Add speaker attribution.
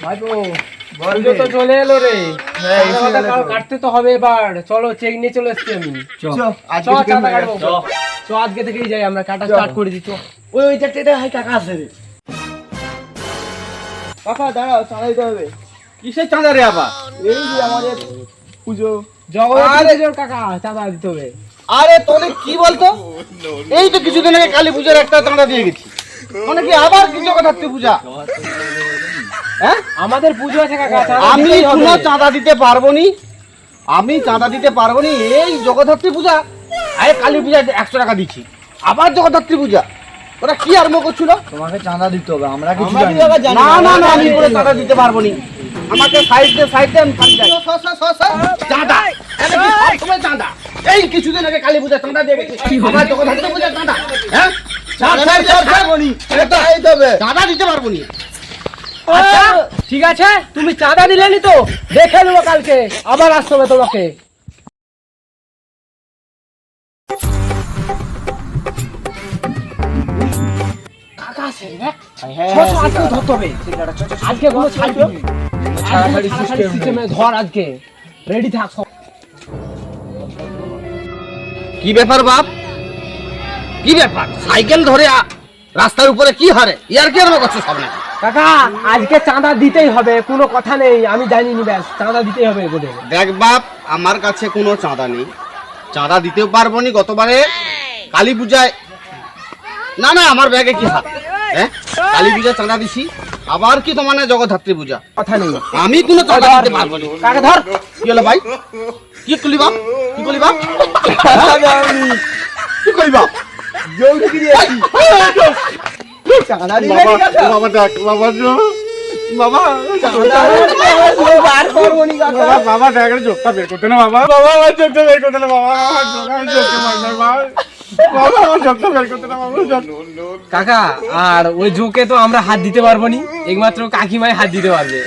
Speaker 1: ভাইপো পুজো তো চলে এলো রে, কাটতে তো হবে এবার। চলো চেক নিয়ে চলে এসছি আমি। আজকে থেকেই যাই আমরা, কাটা স্টার্ট করে দিই।
Speaker 2: ওই চারটে হাই টাকা আছে রে কাকা, দাঁড়াও, চাঁদা দিতে হবে।
Speaker 3: কিসের চাঁদা রে আবার?
Speaker 2: এই যে আমাদের পুজো,
Speaker 1: জগন্নাথ কাকা চাঁদা দিতে হবে।
Speaker 3: আরে তোরে কি বলতো, এই তো কিছুদিন আগে কালী পূজার একটা চাঁদা দিয়ে গেছি, মানে কি আবার কি জগদ্ধাত্রী পূজা? হ্যাঁ,
Speaker 1: আমাদের পুজো আছে কাকা,
Speaker 3: আমি কোনো চাঁদা দিতে পারবো নি, আমি চাঁদা দিতে পারবো নি। এই জগদ্ধাত্রী পূজা, আরে কালী পূজা 100 টাকা দিচ্ছি, আবার জগদ্ধাত্রী পূজা, ওরা কি আরম্ভ করছিল?
Speaker 2: তোমাকে চাঁদা দিতে হবে, আমরা কিছু
Speaker 3: না না না, আমি কোনো চাঁদা দিতে পারবো নি। আমাকে সাইডে আমি পানি যাই। চাঁদা, এটা কি সবসময় চাঁদা? এই কিছুদিন আগে কালী পূজা চাঁদা দিয়ে গেছি, আবার জগদ্ধাত্রী পূজা চাঁদা। হ্যাঁ, চাঁদা দিতে পারবো নি।
Speaker 1: আচ্ছা ঠিক আছে, তুমি চাঁদা দিলেনি তো, দেখে নেবো কালকে, আবার আসতে হবে তোমাকে। কাকা আছে রে, আজকে ধরতে হবে, আজকে কোনো ছাড়বে সিস্টেমে ধর, আজকে রেডি থাক সব।
Speaker 3: কি ব্যাপার বাপ, কি ব্যাপার? সাইকেল ধরে রাস্তার উপরে কি হারে ইয়ার কি আরম্ভ করছো সব নাকি?
Speaker 1: কাকা আজকে চাঁদা দিতেই হবে, কোনো কথা নেই, আমি জানিনি, ব্যাস চাঁদা দিতেই হবে বলে।
Speaker 3: দেখ বাপ, আমার কাছে কোনো চাঁদা নেই, চাঁদা দিতেও পারবো নি। গতবারে কালী পূজায়, না না আমার ব্যাগে কি হাত, হ্যাঁ কালী পূজায় চাঁদা দিছি, আবার কি তোমার না জগদ্ধাত্রী পূজা,
Speaker 1: কথা নেই,
Speaker 3: আমি কোনো চাঁদা দিতে পারবো না।
Speaker 1: কাকা ধর।
Speaker 3: কি হলো ভাই, কি করলি বাপ, কি করলি বাপ, কি করলি বাপ?
Speaker 2: চাঁদা দিবে ঠিক আছে?
Speaker 3: বাবা দেখ, বাবা বাবা
Speaker 2: বার করবো নি কাকা।
Speaker 3: বাবা দেখ, চোখটা বের করতে না বাবা, বাবা আমার চোখটা বের করতে না বাবা, আমার চোখটা মারবে বাবা, বাবা আমার চোখটা বের করতে না বাবা।
Speaker 1: কাকা আর ওই জোকে তো আমরা হাত দিতে পারবো নি, একমাত্র কাকিমাই হাত দিতে পারবে।